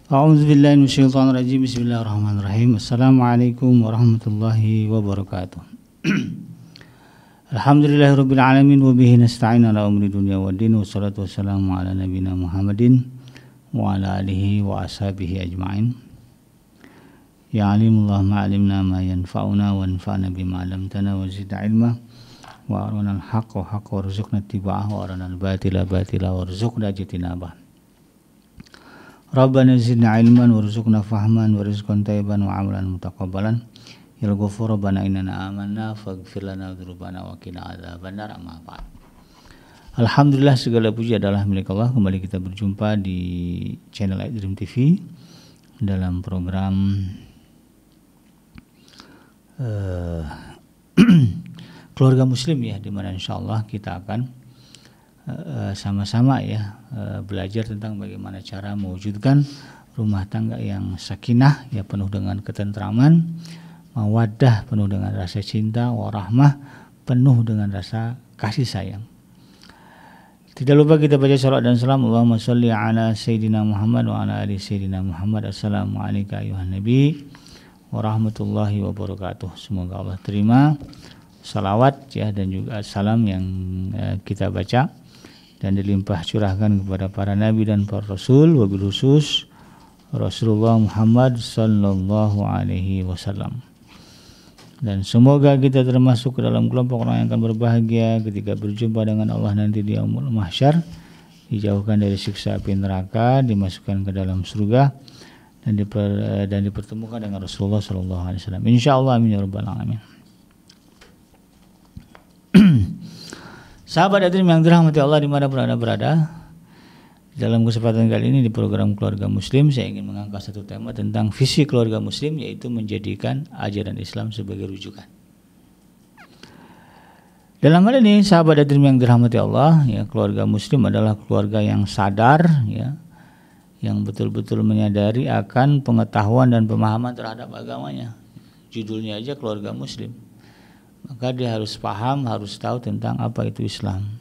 A'udzubillahi minasyaitonirrajim. Bismillahirrahmanirrahim. Assalamualaikum warahmatullahi wabarakatuh. Alhamdulillahirabbil alamin wa bihi nasta'in ala umuri dunya waddin. Wassalatu wassalamu ala nabiyyina Muhammadin wa ala alihi wa ashabihi ajma'in. Ya alimullah ma'alimna ma yanfa'una wa anfa'na bima 'allamtana wa zidna ilma wa arina al-haqqa haqqa warzuqna ittiba'ahu wa arina al-batila batila warzuqna ijtinabah. Rabbana zidna ilman warzuqna fahman warizqan thayyiban wa amalan mutaqabbalan. Ya Ghafur Rabbana innana amanna faghfir lana dzunubana wa qina adzabannar. Amma ba'd. Alhamdulillah, segala puji adalah milik Allah. Kembali kita berjumpa di channel iDream TV dalam program Keluarga Muslim, ya, di mana insyaallah kita akan sama-sama belajar tentang bagaimana cara mewujudkan rumah tangga yang sakinah, ya, penuh dengan ketentraman, mawaddah, penuh dengan rasa cinta, warahmah, penuh dengan rasa kasih sayang. Tidak lupa kita baca salawat dan salam. Allahumma sholli ala sayyidina Muhammad wa ala ali sayyidina Muhammad. Assalamualaikum ayuhan nabi warahmatullahi wabarakatuh. Semoga Allah terima salawat, ya, dan juga salam yang kita baca dan dilimpah curahkan kepada para nabi dan para rasul, wabil khusus Rasulullah Muhammad sallallahu alaihi wasallam. Dan semoga kita termasuk ke dalam kelompok orang yang akan berbahagia ketika berjumpa dengan Allah nanti di yaumul mahsyar, dijauhkan dari siksa api neraka, dimasukkan ke dalam surga, dan dipertemukan dengan Rasulullah sallallahu alaihi wasallam. Insyaallah, amin ya rabbal alamin. Sahabat iDream yang dirahmati Allah dimanapun Anda berada, dalam kesempatan kali ini di program Keluarga Muslim, saya ingin mengangkat satu tema tentang visi keluarga Muslim, yaitu menjadikan ajaran Islam sebagai rujukan. Dalam hal ini, sahabat iDream yang dirahmati Allah, ya, keluarga Muslim adalah keluarga yang sadar, ya, yang betul-betul menyadari akan pengetahuan dan pemahaman terhadap agamanya. Judulnya aja keluarga Muslim. Maka dia harus paham, harus tahu tentang apa itu Islam,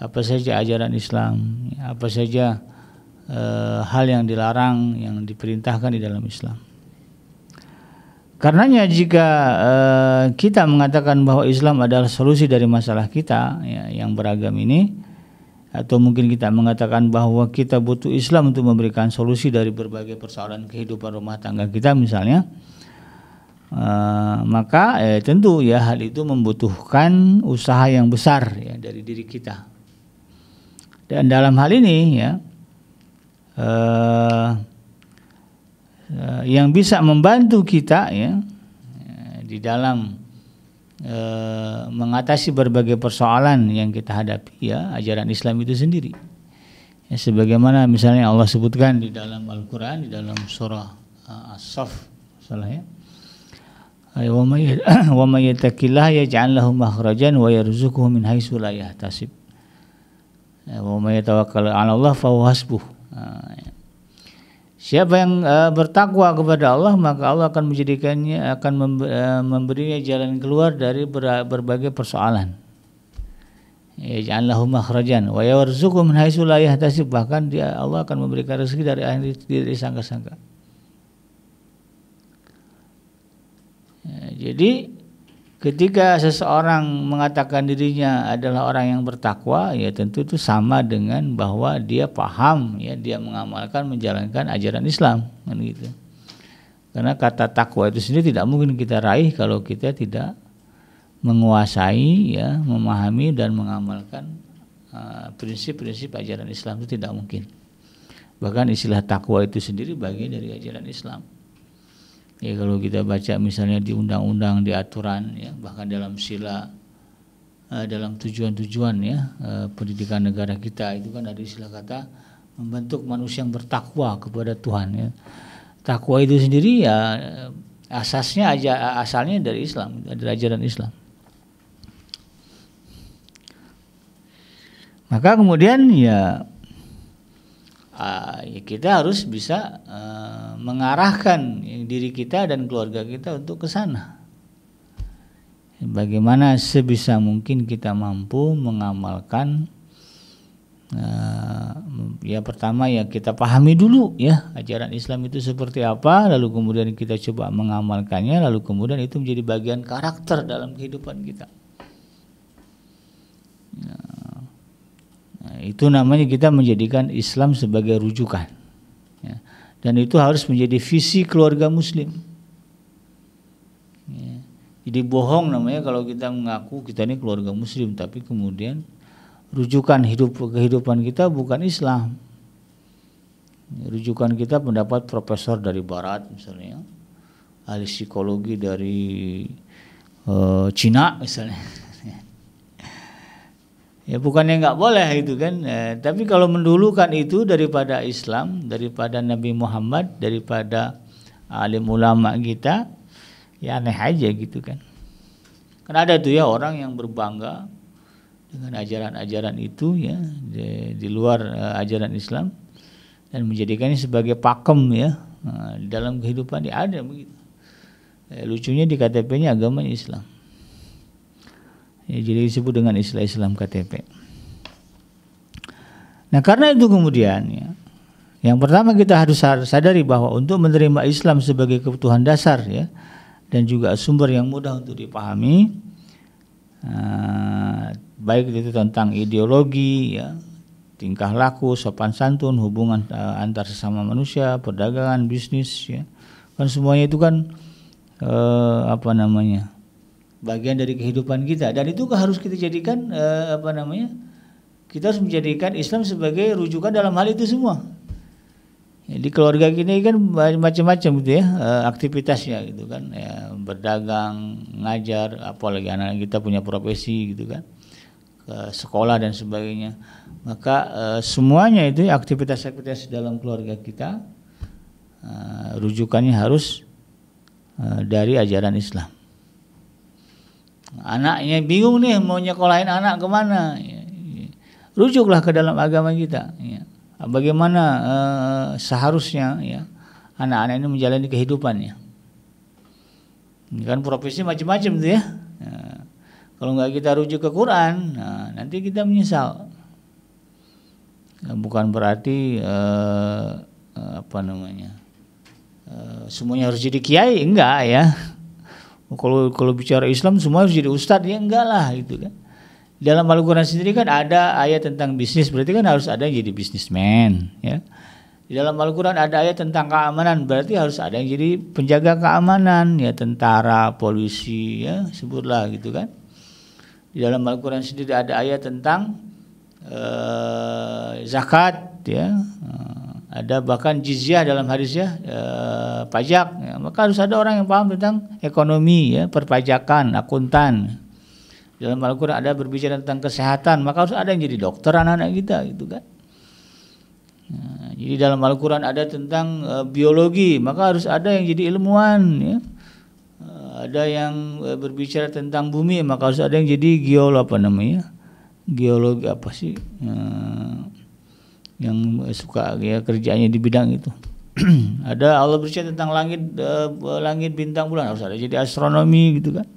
apa saja ajaran Islam, apa saja hal yang dilarang, yang diperintahkan di dalam Islam. Karenanya jika kita mengatakan bahwa Islam adalah solusi dari masalah kita, ya, yang beragam ini, atau mungkin kita mengatakan bahwa kita butuh Islam untuk memberikan solusi dari berbagai persoalan kehidupan rumah tangga kita misalnya, maka tentu, ya, hal itu membutuhkan usaha yang besar, ya, dari diri kita. Dan dalam hal ini, ya, yang bisa membantu kita, ya, di dalam mengatasi berbagai persoalan yang kita hadapi, ya, ajaran Islam itu sendiri. Ya, sebagaimana misalnya Allah sebutkan di dalam Al-Quran, di dalam surah As-Saff, salah, ya, wa may yattaqillaha yaj'al lahu makhrajan wa yarzuqhu min haitsu la yahtasib. Wa may yatawakkal 'ala Allah fa huwa hasbuh. Siapa yang bertakwa kepada Allah, maka Allah akan menjadikannya, akan memberinya jalan keluar dari berbagai persoalan. Yaj'al lahu makhrajan wa yarzuqhu min haitsu la yahtasib. Bahkan Allah akan memberikan rezeki dari yang tidak disangka-sangka. Jadi ketika seseorang mengatakan dirinya adalah orang yang bertakwa, ya, tentu itu sama dengan bahwa dia paham, ya, dia mengamalkan, menjalankan ajaran Islam, kan gitu. Karena kata takwa itu sendiri tidak mungkin kita raih kalau kita tidak menguasai, ya, memahami dan mengamalkan prinsip-prinsip ajaran Islam, itu tidak mungkin. Bahkan istilah takwa itu sendiri bagian dari ajaran Islam. Ya, kalau kita baca misalnya di undang-undang, di aturan, ya, bahkan dalam sila, dalam tujuan-tujuan, ya, pendidikan negara kita itu kan ada istilah kata membentuk manusia yang bertakwa kepada Tuhan, ya. Takwa itu sendiri, ya, asalnya dari Islam, dari ajaran Islam. Maka kemudian, ya, kita harus bisa mengarahkan diri kita dan keluarga kita untuk ke sana. Bagaimana sebisa mungkin kita mampu mengamalkan ya pertama ya kita pahami dulu ya ajaran Islam itu seperti apa, lalu kemudian kita coba mengamalkannya, lalu kemudian itu menjadi bagian karakter dalam kehidupan kita. Nah, itu namanya kita menjadikan Islam sebagai rujukan ya. Dan itu harus menjadi visi keluarga muslim ya. Jadi bohong namanya kalau kita mengaku kita ini keluarga muslim tapi kemudian rujukan kehidupan kita bukan Islam. Rujukan kita pendapat profesor dari barat misalnya, ahli psikologi dari Cina misalnya. Ya bukannya nggak boleh itu kan, tapi kalau mendulukan itu daripada Islam, daripada Nabi Muhammad, daripada alim ulama kita, ya aneh aja gitu kan. Karena ada tuh ya orang yang berbangga dengan ajaran-ajaran itu ya di luar ajaran Islam dan menjadikannya sebagai pakem ya di dalam kehidupan dia ada begitu. Lucunya di KTP-nya agamanya Islam. Ya, jadi disebut dengan istilah Islam KTP. Nah karena itu kemudian ya, yang pertama kita harus sadari bahwa untuk menerima Islam sebagai kebutuhan dasar ya dan juga sumber yang mudah untuk dipahami, baik itu tentang ideologi ya, tingkah laku, sopan santun, hubungan antar sesama manusia, perdagangan, bisnis ya, kan semuanya itu kan bagian dari kehidupan kita dan itu harus kita jadikan kita harus menjadikan Islam sebagai rujukan dalam hal itu semua. Ya, di keluarga kita kan macam-macam gitu ya aktivitasnya gitu kan ya, berdagang, ngajar, apalagi anak kita punya profesi gitu kan, ke sekolah dan sebagainya. Maka semuanya itu aktivitas-aktivitas dalam keluarga kita rujukannya harus dari ajaran Islam. Anaknya bingung nih mau nyekolahin anak kemana ya, rujuklah ke dalam agama kita ya. Bagaimana seharusnya ya anak-anak ini menjalani kehidupannya. Ini kan profesi macam-macam tuh ya. Kalau nggak kita rujuk ke Quran, nanti kita menyesal. Bukan berarti semuanya harus jadi kiai, enggak ya. Kalau bicara Islam semua harus jadi ustadz ya, enggak lah gitu kan. Dalam Al-Quran sendiri kan ada ayat tentang bisnis, berarti kan harus ada yang jadi bisnismen ya. Di dalam Al-Quran ada ayat tentang keamanan, berarti harus ada yang jadi penjaga keamanan ya, tentara, polisi ya, sebutlah gitu kan. Di dalam Al-Quran sendiri ada ayat tentang zakat ya, ada bahkan jizyah dalam hadis ya, pajak ya. Maka harus ada orang yang paham tentang ekonomi ya, perpajakan, akuntan. Dalam Al-Quran ada berbicara tentang kesehatan, maka harus ada yang jadi dokter anak-anak kita gitu kan. Nah, jadi dalam Al-Quran ada tentang biologi, maka harus ada yang jadi ilmuwan ya. Ada yang berbicara tentang bumi, maka harus ada yang jadi geologi apa sih yang suka ya kerjanya di bidang itu. Ada Allah berbicara tentang langit bintang bulan, harus ada jadi astronomi gitu kan,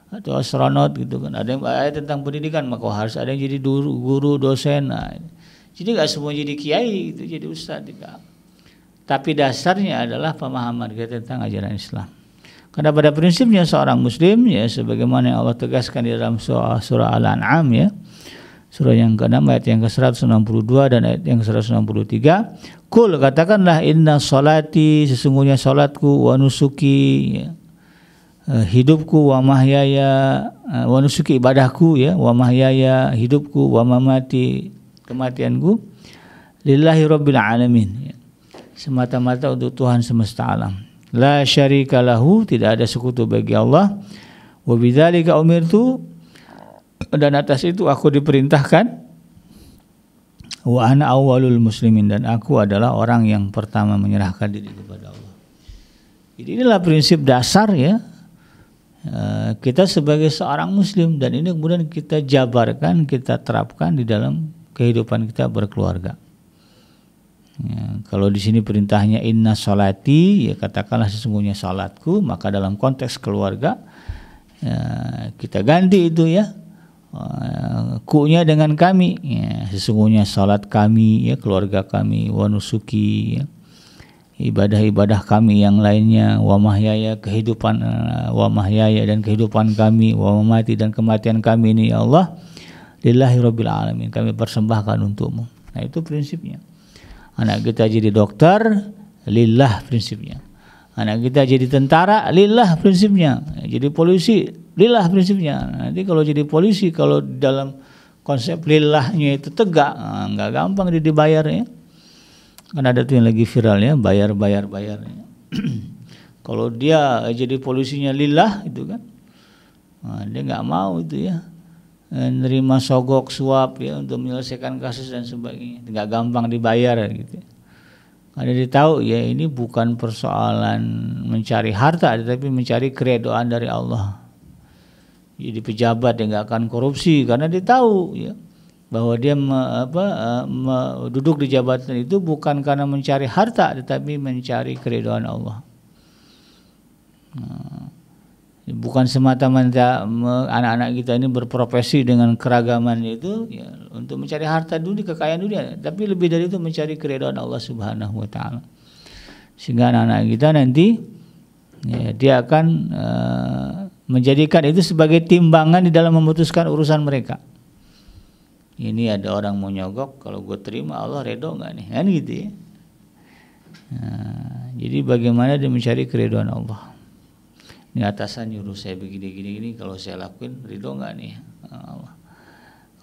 atau astronot gitu kan. Ada yang tentang pendidikan, maka harus ada yang jadi guru dosen. Nah, jadi nggak semua jadi kiai itu jadi ustadz juga. Tapi dasarnya adalah pemahaman kita tentang ajaran Islam. Karena pada prinsipnya seorang muslim ya, sebagaimana yang Allah tegaskan di dalam surah Al-An'am ya, surah yang ke-6 ayat yang ke-162 dan ayat yang ke-163, Qul, katakanlah, inna sholati, sesungguhnya salatku, wa nusuki ya, hidupku, wa mahyaya, wa nusuki ibadahku ya, wa mahyaya hidupku, wa mamati kematianku, lillahi rabbil alamin ya, semata-mata untuk Tuhan semesta alam. La syarika lahu, tidak ada sekutu bagi Allah. Wa bidzalika umirtu, dan atas itu aku diperintahkan. Wa ana awwalul muslimin, dan aku adalah orang yang pertama menyerahkan diri kepada Allah. Jadi inilah prinsip dasar ya kita sebagai seorang muslim, dan ini kemudian kita jabarkan, kita terapkan di dalam kehidupan kita berkeluarga. Ya, kalau di sini perintahnya inna sholati, ya katakanlah sesungguhnya salatku, maka dalam konteks keluarga ya, kita ganti itu ya, kunya dengan kami, ya, sesungguhnya salat kami, ya, keluarga kami, wa nusuki, ya, ibadah-ibadah kami yang lainnya, wa mahyaya, kehidupan, wa mahyaya dan kehidupan kami, wa mamati dan kematian kami ini ya Allah lillahi rabbil alamin, kami persembahkan untukmu. Nah itu prinsipnya. Anak kita jadi dokter, lillah prinsipnya. Anak kita jadi tentara, lillah prinsipnya. Jadi polisi, lillah prinsipnya. Nanti kalau jadi polisi, kalau dalam konsep lillahnya itu tegak, nggak gampang dia dibayarnya. Kan ada tuh yang lagi viral ya, bayar. Kalau dia jadi polisinya lillah itu kan, dia nggak mau itu ya, nerima sogok suap ya untuk menyelesaikan kasus dan sebagainya, nggak gampang dibayar gitu. Ada ditahu ya ini bukan persoalan mencari harta, tetapi mencari keridhaan dari Allah. Jadi pejabat yang nggak akan korupsi karena dia tahu ya bahwa dia duduk di jabatan itu bukan karena mencari harta, tetapi mencari keridhaan Allah. Bukan semata-mata anak-anak kita ini berprofesi dengan keragaman itu ya, untuk mencari harta dunia, kekayaan dunia, tapi lebih dari itu mencari keridhaan Allah Subhanahu wa taala. Sehingga anak-anak kita nanti ya, dia akan menjadikan itu sebagai timbangan di dalam memutuskan urusan mereka. Ini ada orang mau nyogok, kalau gue terima Allah redho nggak nih, kan gitu ya. Nah, jadi bagaimana dia mencari keridhaan Allah. Ini atasan nyuruh saya begini, kalau saya lakuin ridho nggak nih Allah.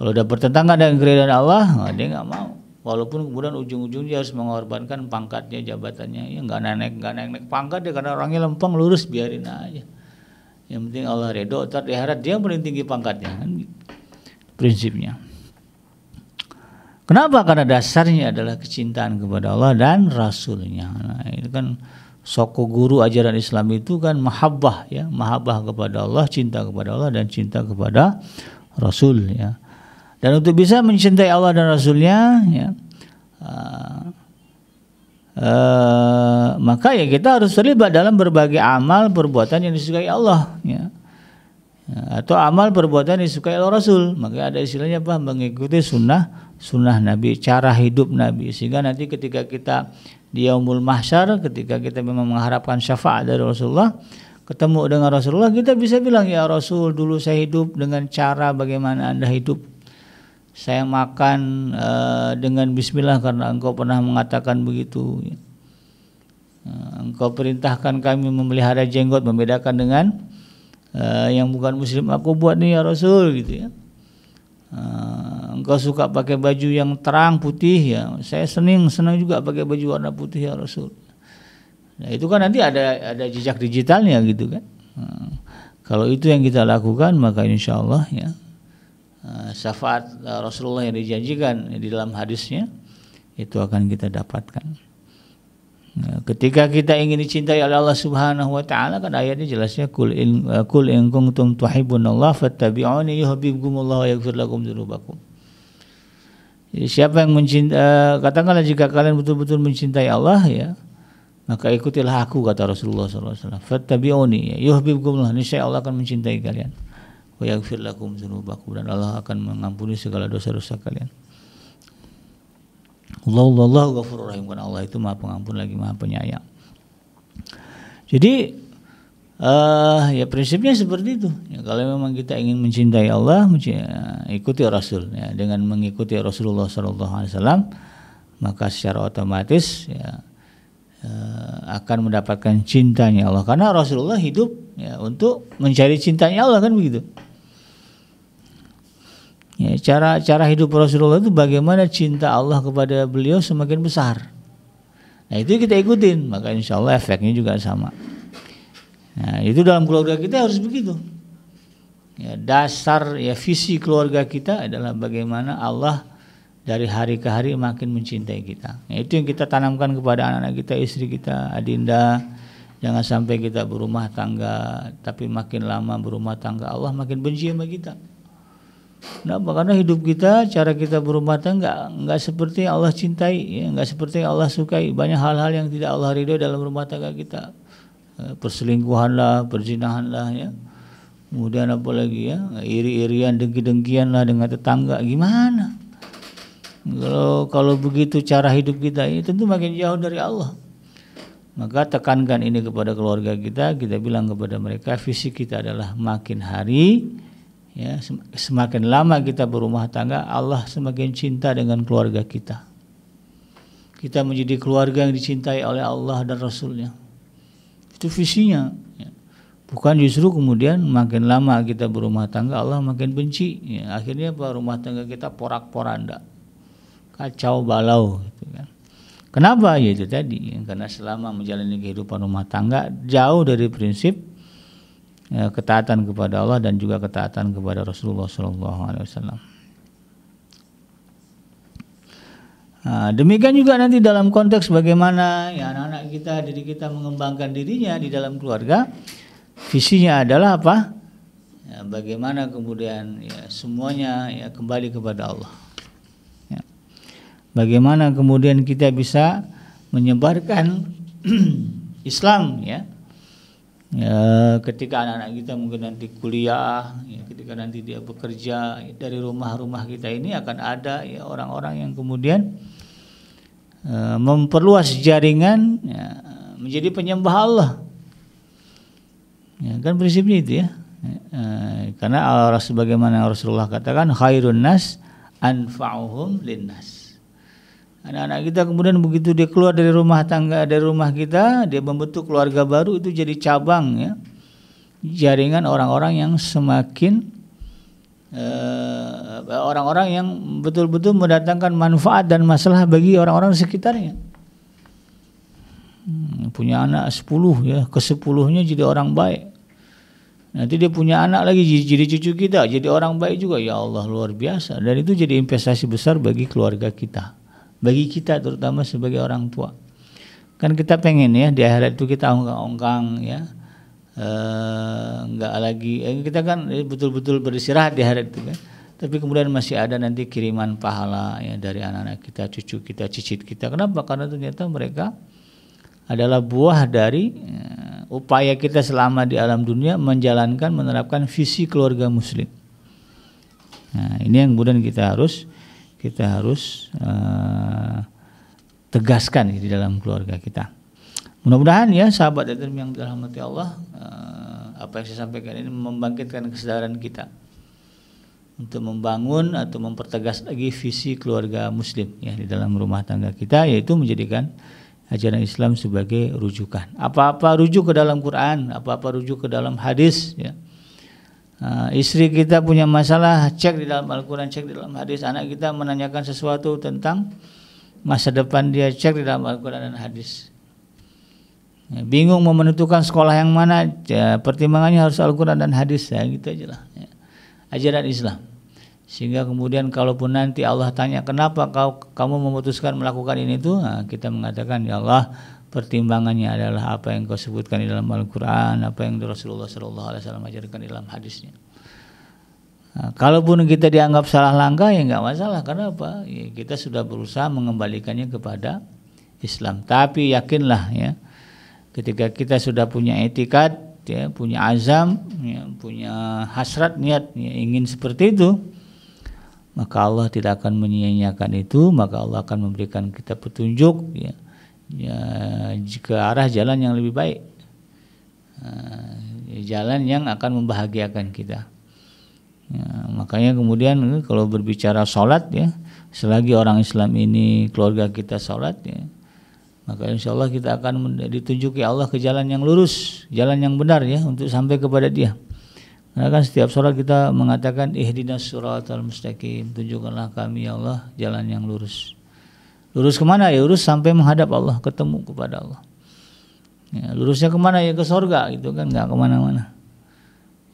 Kalau udah bertentangan dengan keridhaan Allah, dia nggak mau. Walaupun kemudian ujung-ujungnya harus mengorbankan pangkatnya, jabatannya, ya nggak naik pangkat ya karena orangnya lempeng lurus, biarin aja. Yang penting Allah ridho, ntar di akhirat dia paling tinggi pangkatnya, kan gitu. Prinsipnya. Kenapa? Karena dasarnya adalah kecintaan kepada Allah dan Rasulnya. Nah, itu kan soko guru ajaran Islam itu kan mahabbah ya, mahabbah kepada Allah, cinta kepada Allah dan cinta kepada Rasul ya. Dan untuk bisa mencintai Allah dan Rasulnya ya, maka ya kita harus terlibat dalam berbagai amal perbuatan yang disukai Allah ya. Atau amal perbuatan yang disukai oleh Rasul. Maka ada istilahnya apa? Mengikuti sunnah Nabi, cara hidup Nabi. Sehingga nanti ketika kita di yaumul mahsyar, ketika kita memang mengharapkan syafaat dari Rasulullah, ketemu dengan Rasulullah, kita bisa bilang, ya Rasul, dulu saya hidup dengan cara bagaimana Anda hidup. Saya makan dengan bismillah karena engkau pernah mengatakan begitu. Engkau perintahkan kami memelihara jenggot, membedakan dengan yang bukan muslim. Aku buat nih ya Rasul gitu ya. Engkau suka pakai baju yang terang putih ya, saya senang juga pakai baju warna putih ya Rasul. Nah itu kan nanti ada jejak digitalnya gitu kan. Kalau itu yang kita lakukan, maka insya Allah ya syafaat Rasulullah yang dijanjikan di dalam hadisnya itu akan kita dapatkan. Nah, ketika kita ingin dicintai oleh Allah Subhanahu wa taala, kan ayatnya jelasnya kul in kuntum tuhibbunallaha fattabi'uni yuhibbukumullah wa yaghfir lakum dzunubakum. Jadi siapa yang mencintai, katakanlah jika kalian betul-betul mencintai Allah ya, maka ikutilah aku, kata Rasulullah SAW. Fattabi'uni yuhibbukumullah, niscaya Allah akan mencintai kalian. Wa yaghfir lakum dzunubakum, dan Allah akan mengampuni segala dosa-dosa kalian. Allahu ghafurur rahim, karena Allah itu Maha Pengampun lagi Maha Penyayang. Jadi ya prinsipnya seperti itu. Ya, kalau memang kita ingin mencintai Allah, ikuti Rasul. Ya, dengan mengikuti Rasulullah SAW, maka secara otomatis ya, akan mendapatkan cintanya Allah. Karena Rasulullah hidup ya, untuk mencari cintanya Allah, kan begitu. Ya, cara hidup Rasulullah itu bagaimana cinta Allah kepada beliau semakin besar. Nah itu kita ikutin, maka insya Allah efeknya juga sama. Nah itu dalam keluarga kita harus begitu. Ya, dasar ya visi keluarga kita adalah bagaimana Allah dari hari ke hari makin mencintai kita. Nah, itu yang kita tanamkan kepada anak-anak kita, istri kita, adinda. Jangan sampai kita berumah tangga, tapi makin lama berumah tangga Allah makin benci sama kita. Kenapa? Karena hidup kita, cara kita berumah tangga enggak seperti yang Allah cintai, ya, enggak seperti yang Allah sukai. Banyak hal-hal yang tidak Allah ridho dalam rumah tangga kita. Perselingkuhan lah, perzinahan lah, ya. Kemudian apalagi ya, iri-irian, dengki-dengkian lah dengan tetangga, gimana? Kalau begitu cara hidup kita ini tentu makin jauh dari Allah. Maka tekankan ini kepada keluarga kita bilang kepada mereka, visi kita adalah makin hari ya, semakin lama kita berumah tangga, Allah semakin cinta dengan keluarga kita. Kita menjadi keluarga yang dicintai oleh Allah dan Rasulnya. Itu visinya ya. Bukan justru kemudian makin lama kita berumah tangga Allah makin benci ya. Akhirnya rumah tangga kita porak-poranda, kacau balau gitu kan. Kenapa? Ya itu tadi, karena selama menjalani kehidupan rumah tangga jauh dari prinsip ya, ketaatan kepada Allah dan juga ketaatan kepada Rasulullah SAW. Nah, demikian juga nanti dalam konteks bagaimana ya anak-anak kita, diri kita mengembangkan dirinya di dalam keluarga, visinya adalah apa? Ya, bagaimana kemudian ya, semuanya ya kembali kepada Allah. Bagaimana kemudian kita bisa menyebarkan Islam ya. Ya, ketika anak-anak kita mungkin nanti kuliah, ya, ketika nanti dia bekerja dari rumah-rumah kita ini akan ada ya orang-orang yang kemudian memperluas jaringan ya, menjadi penyembah Allah. Ya, kan prinsipnya itu ya. Karena sebagaimana Rasulullah katakan khairun nas anfa'uhum linnas. Anak-anak kita kemudian begitu dia keluar dari rumah tangga, dari rumah kita, dia membentuk keluarga baru, itu jadi cabang ya, jaringan orang-orang yang semakin orang-orang yang betul-betul mendatangkan manfaat dan masalah bagi orang-orang di sekitarnya. Punya anak 10 ya, ke-10-nya jadi orang baik. Nanti dia punya anak lagi jadi cucu kita, jadi orang baik juga. Ya Allah, luar biasa. Dan itu jadi investasi besar bagi keluarga kita. Bagi kita terutama sebagai orang tua. Kan kita pengen ya di akhirat itu kita ongkang-ongkang ya. Enggak lagi kita kan betul-betul beristirahat di akhirat itu kan. Tapi kemudian masih ada nanti kiriman pahala ya dari anak-anak kita, cucu kita, cicit kita. Kenapa? Karena ternyata mereka adalah buah dari upaya kita selama di alam dunia menjalankan, menerapkan visi keluarga muslim. Nah, ini yang kemudian kita harus tegaskan di dalam keluarga kita. Mudah-mudahan ya sahabat yang dirahmati Allah, apa yang saya sampaikan ini membangkitkan kesadaran kita untuk membangun atau mempertegas lagi visi keluarga muslim ya di dalam rumah tangga kita, yaitu menjadikan ajaran Islam sebagai rujukan. Apa-apa rujuk ke dalam Quran, apa-apa rujuk ke dalam hadis ya. Istri kita punya masalah, cek di dalam Al-Quran, cek di dalam hadis. Anak kita menanyakan sesuatu tentang masa depan dia, cek di dalam Al-Quran dan hadis. Ya, bingung mau menentukan sekolah yang mana, ya, pertimbangannya harus Al-Quran dan hadis ya, gitu aja lah ya. Ajaran Islam. Sehingga kemudian kalaupun nanti Allah tanya kenapa kamu memutuskan melakukan ini itu, nah, kita mengatakan ya Allah, pertimbangannya adalah apa yang kau sebutkan di dalam Al-Quran, apa yang Rasulullah SAW ajarkan di dalam hadisnya. Nah, kalaupun kita dianggap salah langkah ya nggak masalah, karena apa? Ya, kita sudah berusaha mengembalikannya kepada Islam. Tapi yakinlah ya, ketika kita sudah punya etikat, ya, punya azam, ya, punya hasrat niat ya, ingin seperti itu, maka Allah tidak akan menyia-nyiakan itu, maka Allah akan memberikan kita petunjuk ya. Ya, ke arah jalan yang lebih baik, jalan yang akan membahagiakan kita ya, makanya kemudian kalau berbicara sholat ya, selagi orang Islam ini keluarga kita sholat ya, maka insya Allah kita akan ditunjuki Allah ke jalan yang lurus, jalan yang benar ya, untuk sampai kepada Dia. Karena kan setiap sholat kita mengatakan ihdinas siratal mustaqim, tunjukkanlah kami ya Allah jalan yang lurus. Lurus kemana ya? Lurus sampai menghadap Allah, ketemu kepada Allah. Ya, lurusnya kemana ya? Ke sorga gitu kan, nggak kemana-mana.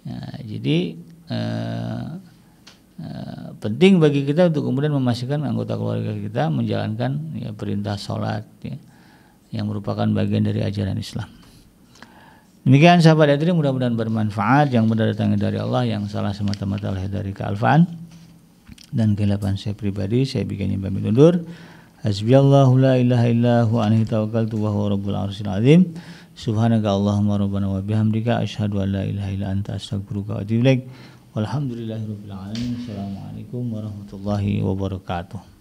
Ya, jadi penting bagi kita untuk kemudian memastikan anggota keluarga kita menjalankan ya, perintah sholat ya, yang merupakan bagian dari ajaran Islam. Demikian sahabat hadirin, mudah-mudahan bermanfaat. Yang benar datangnya dari Allah, yang salah semata-mata lahir dari kealfaan dan kehilapan saya pribadi. Saya bikinnya pamit undur. Hasbiyallahu la ilaha illa huwa alaihi tawakkaltu wa huwa rabbul arsyil azim. Subhanaka Allahumma rabbana wa bihamdika asyhadu an la ilaha illa anta astaghfiruka wa atubu ilaik. Walhamdulillahirabbil alamin. Assalamualaikum warahmatullahi wabarakatuh.